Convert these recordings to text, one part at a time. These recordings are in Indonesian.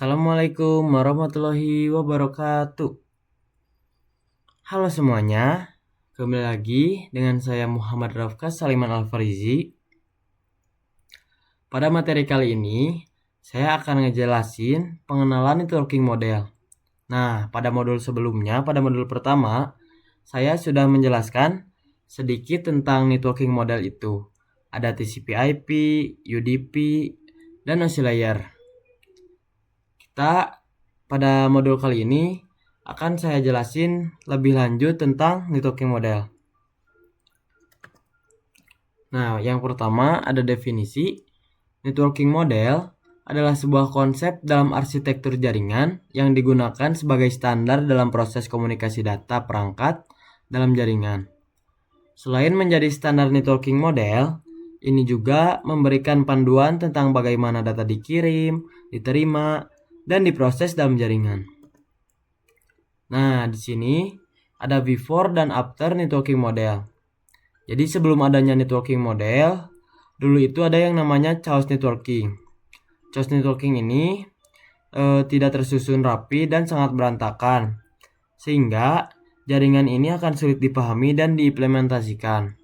Assalamualaikum warahmatullahi wabarakatuh. Halo semuanya, kembali lagi dengan saya Muhammad Rafka Saliman Al-Farizi. Pada materi kali ini, saya akan ngejelasin pengenalan networking model. Nah, pada modul sebelumnya, pada modul pertama, saya sudah menjelaskan sedikit tentang networking model itu. Ada TCP/IP, UDP, dan OSI layer. Kita pada modul kali ini akan saya jelasin lebih lanjut tentang networking model. Nah, yang pertama ada definisi. Networking model adalah sebuah konsep dalam arsitektur jaringan yang digunakan sebagai standar dalam proses komunikasi data perangkat dalam jaringan. Selain menjadi standar networking model, ini juga memberikan panduan tentang bagaimana data dikirim, diterima, dan diproses dalam jaringan. Nah, di sini ada before dan after networking model. Jadi sebelum adanya networking model, dulu itu ada yang namanya chaos networking. Chaos networking ini tidak tersusun rapi dan sangat berantakan, sehingga jaringan ini akan sulit dipahami dan diimplementasikan.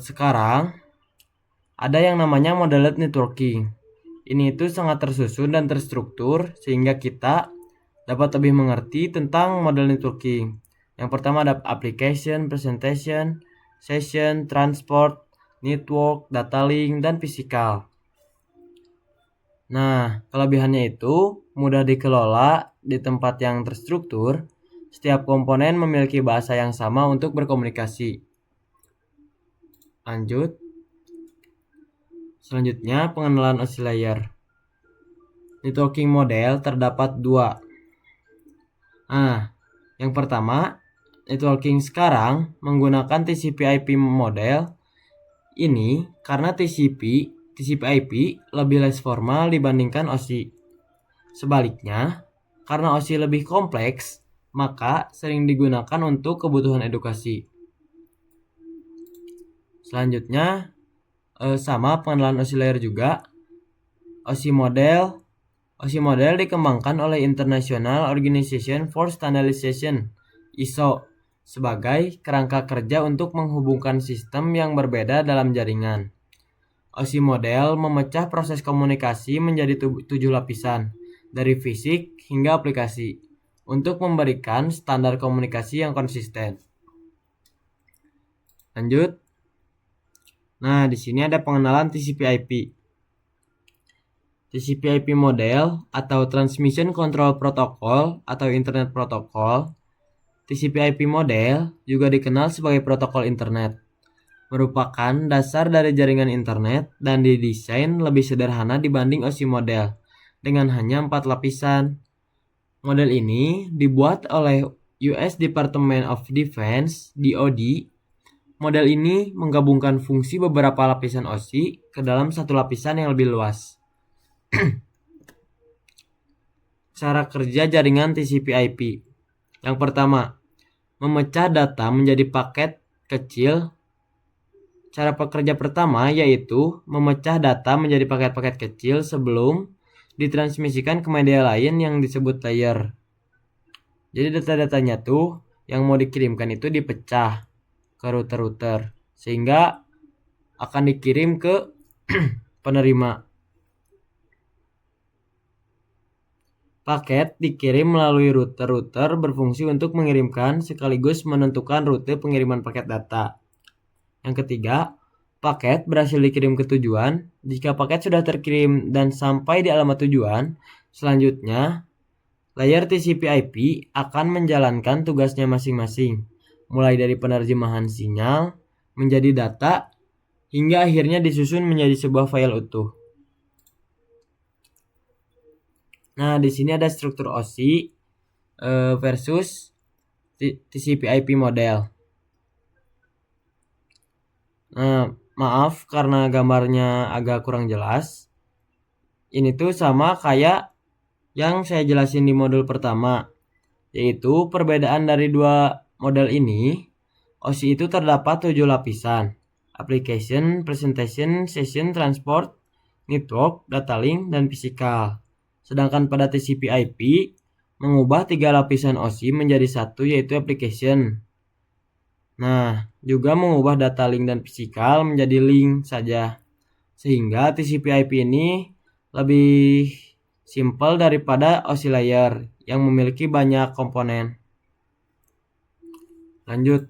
Sekarang ada yang namanya modeled networking. Ini itu sangat tersusun dan terstruktur sehingga kita dapat lebih mengerti tentang model networking. Yang pertama ada application, presentation, session, transport, network, data link, dan physical. Nah, kelebihannya itu mudah dikelola di tempat yang terstruktur. Setiap komponen memiliki bahasa yang sama untuk berkomunikasi. Lanjut. Selanjutnya, pengenalan OSI layer. Networking model terdapat dua. Nah, yang pertama, networking sekarang menggunakan TCP/IP model ini karena TCP/IP lebih less formal dibandingkan OSI. Sebaliknya, karena OSI lebih kompleks, maka sering digunakan untuk kebutuhan edukasi. Selanjutnya, sama pengenalan OSI layer juga. OSI model dikembangkan oleh International Organization for Standardization (ISO) sebagai kerangka kerja untuk menghubungkan sistem yang berbeda dalam jaringan. OSI model memecah proses komunikasi menjadi 7 lapisan, dari fisik hingga aplikasi, untuk memberikan standar komunikasi yang konsisten. Lanjut. Nah, di sini ada pengenalan TCP/IP. TCP/IP model atau Transmission Control Protocol atau Internet Protocol. TCP/IP model juga dikenal sebagai protokol internet. Merupakan dasar dari jaringan internet dan didesain lebih sederhana dibanding OSI model dengan hanya 4 lapisan. Model ini dibuat oleh US Department of Defense (DoD). Model ini menggabungkan fungsi beberapa lapisan OSI ke dalam satu lapisan yang lebih luas. Cara kerja jaringan TCP/IP. Yang pertama, memecah data menjadi paket kecil. Cara pekerja pertama yaitu memecah data menjadi paket-paket kecil sebelum ditransmisikan ke media lain yang disebut layer. Jadi data-datanya tuh yang mau dikirimkan itu dipecah ke router-router sehingga akan dikirim ke penerima. Paket dikirim melalui router-router berfungsi untuk mengirimkan sekaligus menentukan rute pengiriman paket data. Yang ketiga, paket berhasil dikirim ke tujuan. Jika paket sudah terkirim dan sampai di alamat tujuan, selanjutnya layer TCP/IP akan menjalankan tugasnya masing-masing, mulai dari penerjemahan sinyal menjadi data hingga akhirnya disusun menjadi sebuah file utuh. Nah, di sini ada struktur OSI versus TCP/IP model. Nah, maaf karena gambarnya agak kurang jelas. Ini tuh sama kayak yang saya jelasin di modul pertama, yaitu perbedaan dari dua model ini. OSI itu terdapat 7 lapisan: application, presentation, session, transport, network, data link, dan physical. Sedangkan pada TCP/IP mengubah 3 lapisan OSI menjadi satu, yaitu application. Nah, juga mengubah data link dan fisikal menjadi link saja. Sehingga TCP/IP ini lebih simpel daripada OSI layer yang memiliki banyak komponen. Lanjut.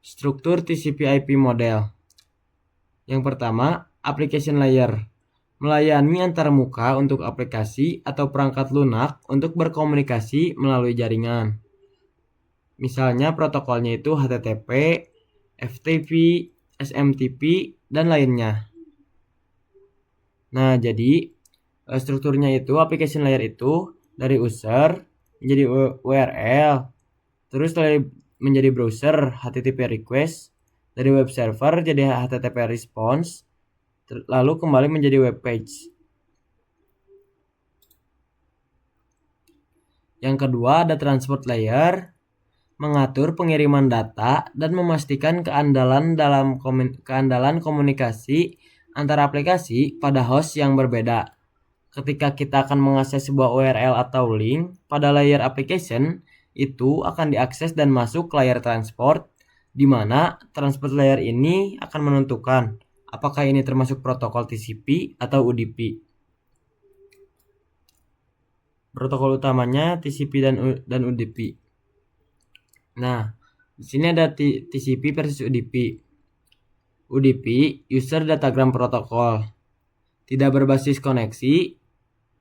Struktur TCP/IP model. Yang pertama, application layer. Melayani antarmuka untuk aplikasi atau perangkat lunak untuk berkomunikasi melalui jaringan. Misalnya protokolnya itu HTTP, FTP, SMTP, dan lainnya. Nah, jadi strukturnya itu application layer itu dari user menjadi URL, terus menjadi browser HTTP request, dari web server jadi HTTP response, lalu kembali menjadi web page. Yang kedua ada transport layer, mengatur pengiriman data dan memastikan keandalan komunikasi antara aplikasi pada host yang berbeda. Ketika kita akan mengakses sebuah URL atau link pada layer application, itu akan diakses dan masuk ke layer transport, di mana transport layer ini akan menentukan apakah ini termasuk protokol TCP atau UDP. Protokol utamanya TCP dan UDP. Nah, di sini ada TCP versus UDP. UDP, User Datagram Protocol, tidak berbasis koneksi,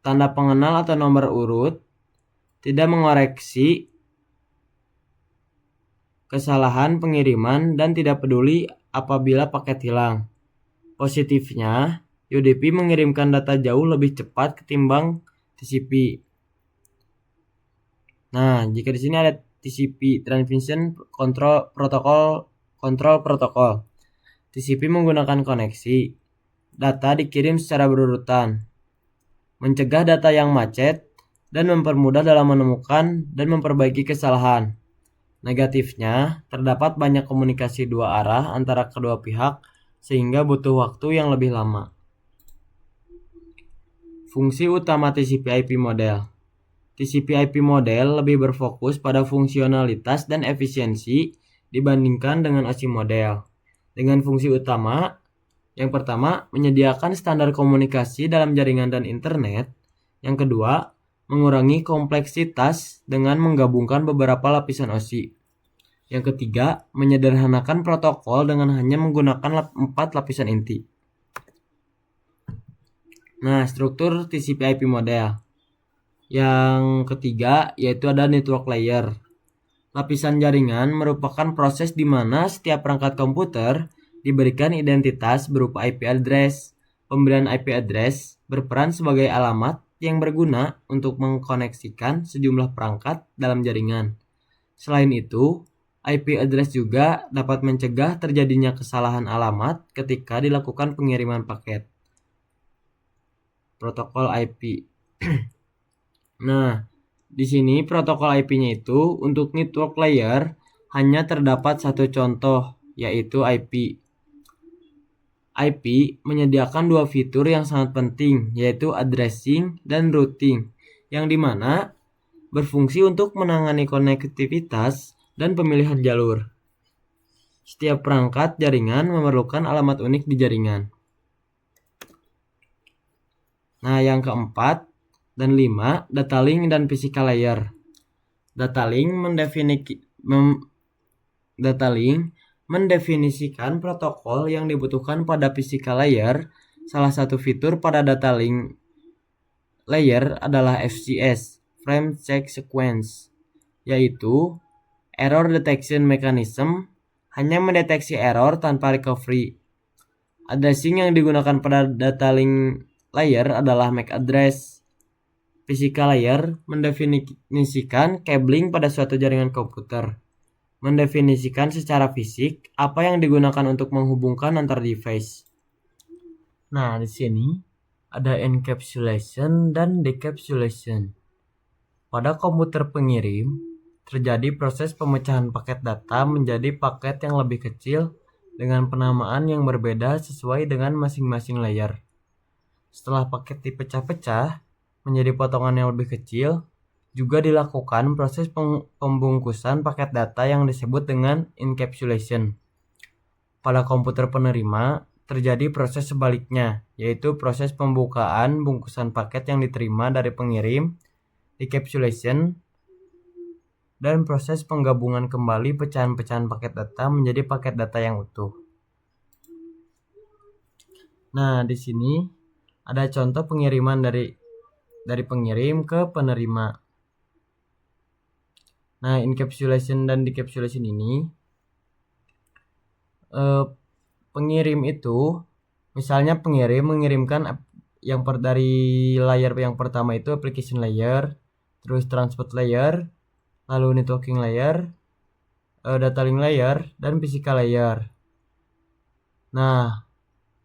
tanda pengenal atau nomor urut, tidak mengoreksi kesalahan pengiriman, dan tidak peduli apabila paket hilang. Positifnya, UDP mengirimkan data jauh lebih cepat ketimbang TCP. Nah, jika di sini ada TCP Transmission Control Protocol. TCP menggunakan koneksi. Data dikirim secara berurutan, mencegah data yang macet, dan mempermudah dalam menemukan dan memperbaiki kesalahan. Negatifnya, terdapat banyak komunikasi dua arah antara kedua pihak sehingga butuh waktu yang lebih lama. Fungsi utama TCP/IP model. TCP/IP model lebih berfokus pada fungsionalitas dan efisiensi dibandingkan dengan OSI model. Dengan fungsi utama, yang pertama, menyediakan standar komunikasi dalam jaringan dan internet. Yang kedua, mengurangi kompleksitas dengan menggabungkan beberapa lapisan OSI. Yang ketiga, menyederhanakan protokol dengan hanya menggunakan 4 lapisan inti. Nah, struktur TCP/IP model. Yang ketiga, yaitu ada network layer. Lapisan jaringan merupakan proses di mana setiap perangkat komputer diberikan identitas berupa IP address. Pemberian IP address berperan sebagai alamat yang berguna untuk mengkoneksikan sejumlah perangkat dalam jaringan. Selain itu, IP address juga dapat mencegah terjadinya kesalahan alamat ketika dilakukan pengiriman paket. Protokol IP. Nah, di sini protokol IP-nya itu untuk network layer hanya terdapat satu contoh, yaitu IP. IP menyediakan dua fitur yang sangat penting, yaitu addressing dan routing, yang dimana berfungsi untuk menangani konektivitas dan pemilihan jalur. Setiap perangkat jaringan memerlukan alamat unik di jaringan. Nah, yang keempat dan 5, data link dan physical layer. Data link mendefinisikan protokol yang dibutuhkan pada physical layer. Salah satu fitur pada data link layer adalah FCS, Frame Check Sequence, yaitu Error Detection Mechanism, hanya mendeteksi error tanpa recovery. Addressing yang digunakan pada data link layer adalah MAC address. Physical layer mendefinisikan cabling pada suatu jaringan komputer. Mendefinisikan secara fisik apa yang digunakan untuk menghubungkan antar device. Nah, di sini ada encapsulation dan decapsulation. Pada komputer pengirim, terjadi proses pemecahan paket data menjadi paket yang lebih kecil dengan penamaan yang berbeda sesuai dengan masing-masing layer. Setelah paket dipecah-pecah menjadi potongan yang lebih kecil, juga dilakukan proses pembungkusan paket data yang disebut dengan encapsulation. Pada komputer penerima, terjadi proses sebaliknya, yaitu proses pembukaan bungkusan paket yang diterima dari pengirim, decapsulation, dan proses penggabungan kembali pecahan-pecahan paket data menjadi paket data yang utuh. Nah, di sini ada contoh pengiriman dari pengirim ke penerima. Nah, encapsulation dan decapsulation ini pengirim itu, misalnya pengirim mengirimkan yang dari layer yang pertama itu application layer, terus transport layer, lalu networking layer, data link layer, dan physical layer. Nah,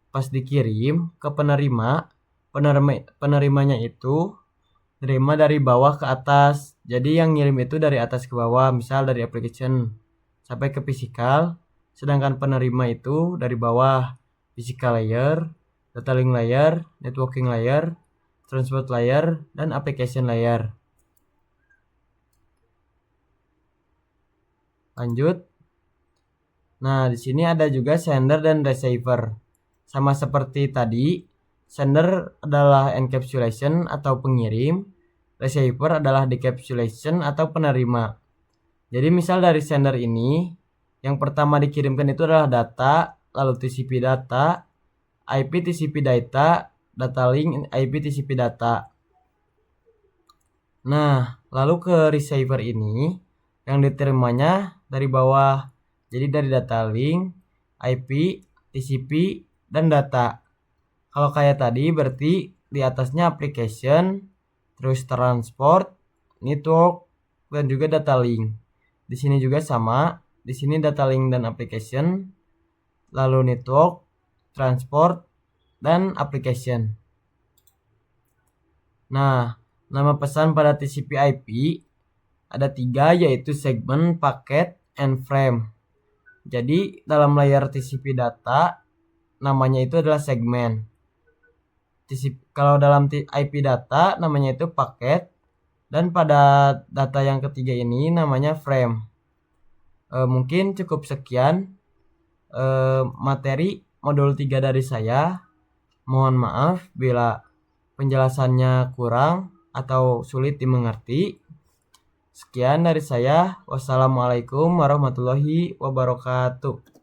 pas dikirim ke penerimanya itu terima dari bawah ke atas. Jadi yang ngirim itu dari atas ke bawah, misal dari application sampai ke physical, sedangkan penerima itu dari bawah, physical layer, data link layer, networking layer, transport layer, dan application layer. Lanjut. Nah, di sini ada juga sender dan receiver. Sama seperti tadi, sender adalah encapsulation atau pengirim, receiver adalah decapsulation atau penerima. Jadi misal dari sender ini, yang pertama dikirimkan itu adalah data, lalu TCP data, IP TCP data, data link IP TCP data. Nah, lalu ke receiver ini, yang diterimanya dari bawah. Jadi dari data link, IP, TCP, dan data. Kalau kayak tadi berarti di atasnya application, terus transport, network, dan juga data link. Di sini juga sama, di sini data link dan application, lalu network, transport, dan application. Nah, nama pesan pada TCP/IP ada 3, yaitu segment, paket, and frame. Jadi dalam layar TCP data namanya itu adalah segmen. Kalau dalam IP data namanya itu paket, dan pada data yang ketiga ini namanya frame. Mungkin cukup sekian materi modul 3 dari saya. Mohon maaf bila penjelasannya kurang atau sulit dimengerti. Sekian dari saya. Wassalamualaikum warahmatullahi wabarakatuh.